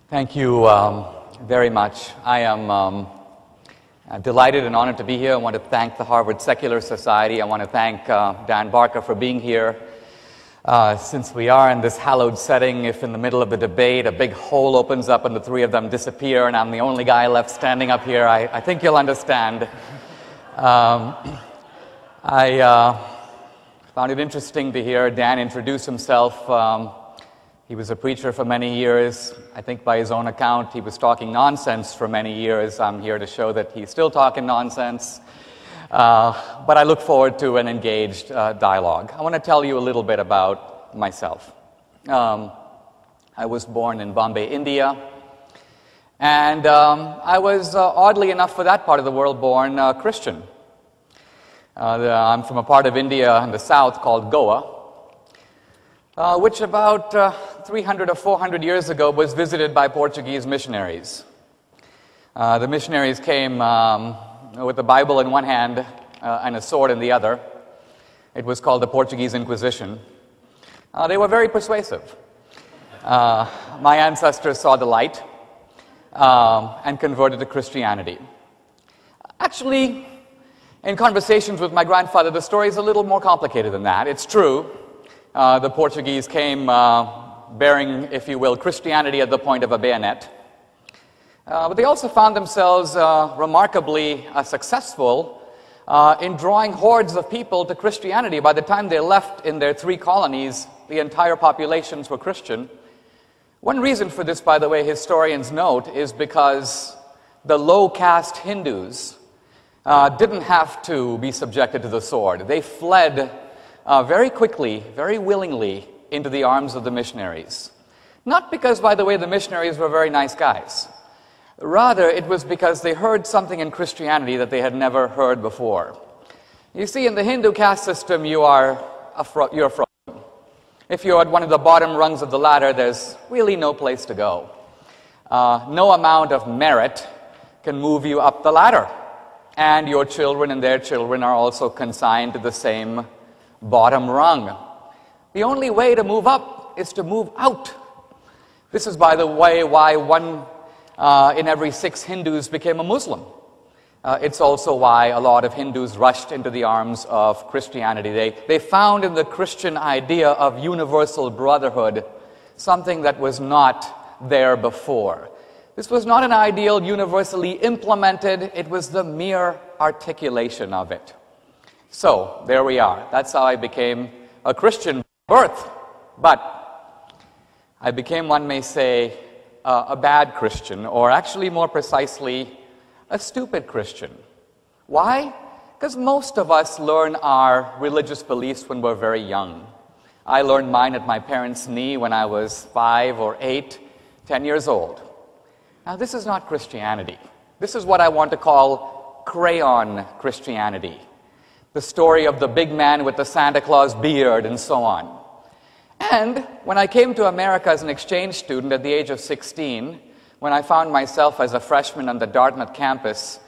Thank you very much. I am delighted and honored to be here. I want to thank the Harvard Secular Society. I want to thank Dan Barker for being here. Since we are in this hallowed setting, if in the middle of the debate a big hole opens up and the three of them disappear and I'm the only guy left standing up here, I think you'll understand. I found it interesting to hear Dan introduce himself. He was a preacher for many years. I think by his own account, he was talking nonsense for many years. I'm here to show that he's still talking nonsense. But I look forward to an engaged dialogue. I want to tell you a little bit about myself. I was born in Bombay, India. And I was, oddly enough for that part of the world, born Christian. I'm from a part of India in the south called Goa, which about 300 or 400 years ago was visited by Portuguese missionaries. The missionaries came with the Bible in one hand and a sword in the other. It was called the Portuguese Inquisition. They were very persuasive. My ancestors saw the light and converted to Christianity. Actually, in conversations with my grandfather, the story is a little more complicated than that. It's true. The Portuguese came bearing, if you will, Christianity at the point of a bayonet. But they also found themselves remarkably successful in drawing hordes of people to Christianity. By the time they left in their 3 colonies, the entire populations were Christian. One reason for this, by the way, historians note, is because the low-caste Hindus didn't have to be subjected to the sword. They fled very quickly, very willingly, into the arms of the missionaries. Not because, by the way, the missionaries were very nice guys. Rather, it was because they heard something in Christianity that they had never heard before. You see, in the Hindu caste system, you're frozen. If you're at one of the bottom rungs of the ladder, there's really no place to go. No amount of merit can move you up the ladder. And your children and their children are also consigned to the same bottom rung. The only way to move up is to move out. This is, by the way, why 1 in every 6 Hindus became a Muslim. It's also why a lot of Hindus rushed into the arms of Christianity. They found in the Christian idea of universal brotherhood something that was not there before. This was not an ideal universally implemented, it was the mere articulation of it. So, there we are. That's how I became a Christian by birth. But I became, one may say, a bad Christian, or actually more precisely, a stupid Christian. Why? Because most of us learn our religious beliefs when we're very young. I learned mine at my parents' knee when I was 5 or 8, 10 years old. Now, this is not Christianity. This is what I want to call crayon Christianity. The story of the big man with the Santa Claus beard and so on. And when I came to America as an exchange student at the age of 16, when I found myself as a freshman on the Dartmouth campus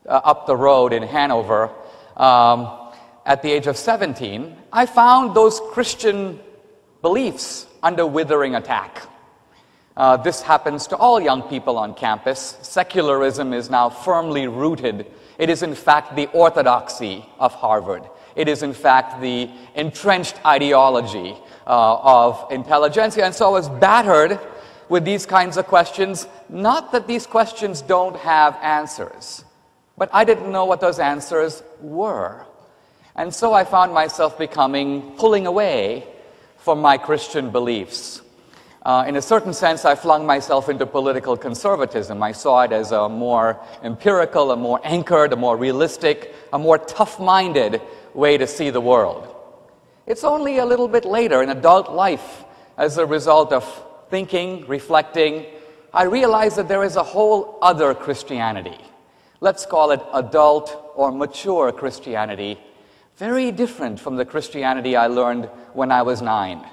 up the road in Hanover, at the age of 17, I found those Christian beliefs under withering attack. This happens to all young people on campus. Secularism is now firmly rooted. It is, in fact, the orthodoxy of Harvard. It is, in fact, the entrenched ideology of intelligentsia. And so I was battered with these kinds of questions. Not that these questions don't have answers, but I didn't know what those answers were. And so I found myself pulling away from my Christian beliefs. In a certain sense, I flung myself into political conservatism. I saw it as a more empirical, a more anchored, a more realistic, a more tough-minded way to see the world. It's only a little bit later in adult life, as a result of thinking, reflecting, I realized that there is a whole other Christianity. Let's call it adult or mature Christianity, very different from the Christianity I learned when I was 9.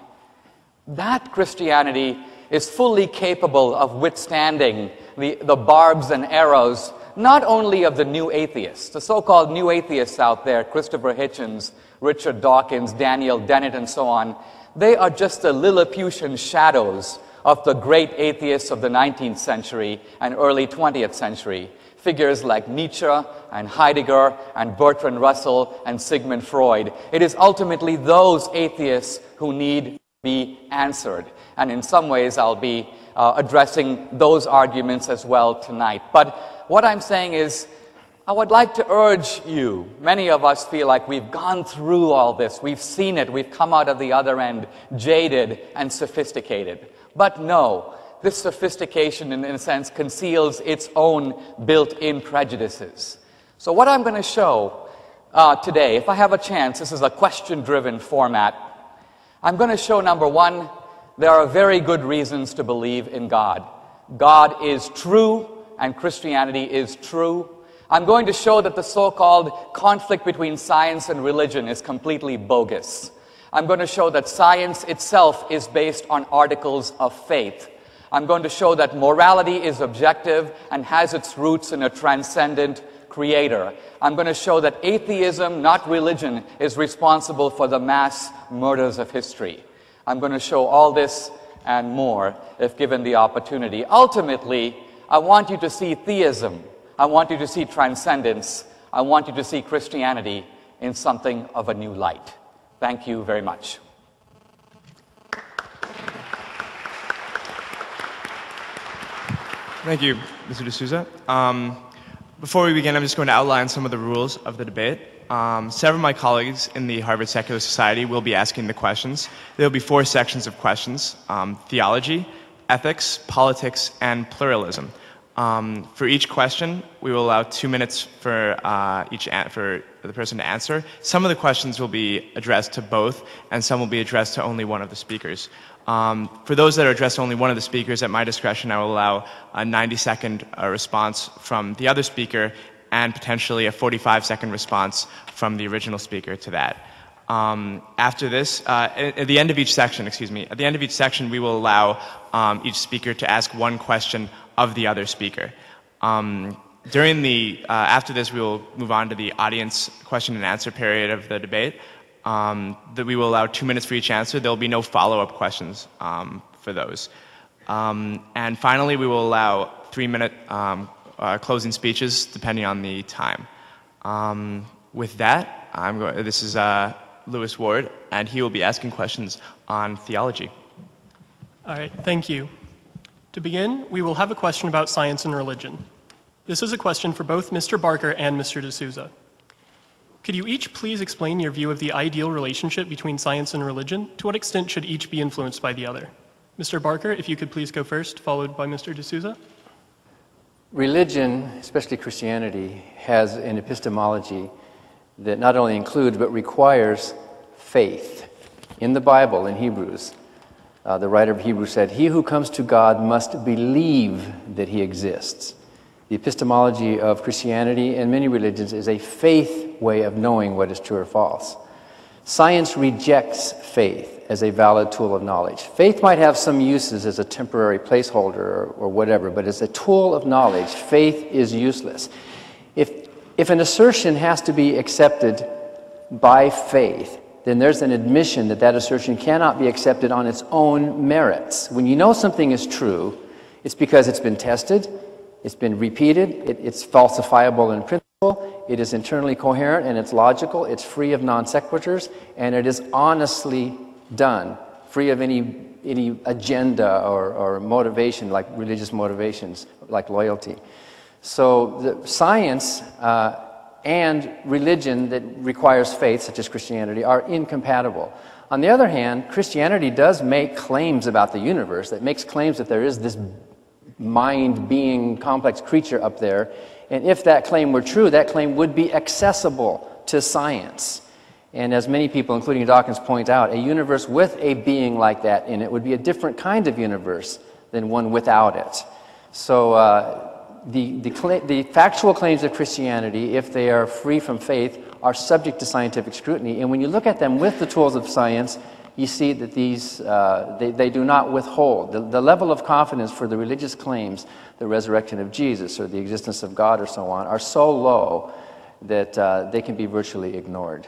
That Christianity is fully capable of withstanding the barbs and arrows, not only of the new atheists, the so-called new atheists out there, Christopher Hitchens, Richard Dawkins, Daniel Dennett, and so on. They are just the Lilliputian shadows of the great atheists of the 19th century and early 20th century, figures like Nietzsche and Heidegger and Bertrand Russell and Sigmund Freud. It is ultimately those atheists who need to be answered. And in some ways, I'll be addressing those arguments as well tonight. But what I'm saying is, I would like to urge you, many of us feel like we've gone through all this, we've seen it, we've come out of the other end jaded and sophisticated. But no, this sophistication in a sense conceals its own built-in prejudices. So what I'm going to show today, if I have a chance, this is a question-driven format, I'm going to show, number one, there are very good reasons to believe in God. God is true and Christianity is true. I'm going to show that the so-called conflict between science and religion is completely bogus. I'm going to show that science itself is based on articles of faith. I'm going to show that morality is objective and has its roots in a transcendent creator. I'm going to show that atheism, not religion, is responsible for the mass murders of history. I'm going to show all this and more if given the opportunity. Ultimately, I want you to see theism. I want you to see transcendence. I want you to see Christianity in something of a new light. Thank you very much. Thank you, Mr. D'Souza. Before we begin, I'm just going to outline some of the rules of the debate. Several of my colleagues in the Harvard Secular Society will be asking the questions. There will be 4 sections of questions: theology, ethics, politics, and pluralism. For each question, we will allow 2 minutes for for the person to answer. Some of the questions will be addressed to both, and some will be addressed to only one of the speakers. For those that are addressed to only one of the speakers, at my discretion, I will allow a 90-second response from the other speaker and potentially a 45-second response from the original speaker to that. After this, at the end of each section, we will allow each speaker to ask one question of the other speaker. After this, we will move on to the audience question and answer period of the debate. That we will allow 2 minutes for each answer. There will be no follow-up questions for those. And finally, we will allow 3-minute closing speeches depending on the time. With that, this is Lewis Ward, and he will be asking questions on theology. All right, thank you. To begin, we will have a question about science and religion. This is a question for both Mr. Barker and Mr. D'Souza. Could you each please explain your view of the ideal relationship between science and religion? To what extent should each be influenced by the other? Mr. Barker, if you could please go first, followed by Mr. D'Souza. Religion, especially Christianity, has an epistemology that not only includes but requires faith. In the Bible, in Hebrews, the writer of Hebrews said, "He who comes to God must believe that he exists." The epistemology of Christianity and many religions is a faith way of knowing what is true or false. Science rejects faith as a valid tool of knowledge. Faith might have some uses as a temporary placeholder or whatever, but as a tool of knowledge, faith is useless. If an assertion has to be accepted by faith, then there's an admission that that assertion cannot be accepted on its own merits. When you know something is true, it's because it's been tested, it's been repeated, it's falsifiable in principle, it is internally coherent and it's logical, it's free of non sequiturs, and it is honestly done, free of any agenda or motivation, like religious motivations, like loyalty. So the science and religion that requires faith, such as Christianity, are incompatible. On the other hand, Christianity does make claims about the universe, that makes claims that there is this mind-being, complex creature up there, and if that claim were true, that claim would be accessible to science. And as many people, including Dawkins, point out, a universe with a being like that in it would be a different kind of universe than one without it. So the factual claims of Christianity, if they are free from faith, are subject to scientific scrutiny. And when you look at them with the tools of science, you see that these, they do not withhold. The level of confidence for the religious claims, the resurrection of Jesus or the existence of God or so on, are so low that they can be virtually ignored.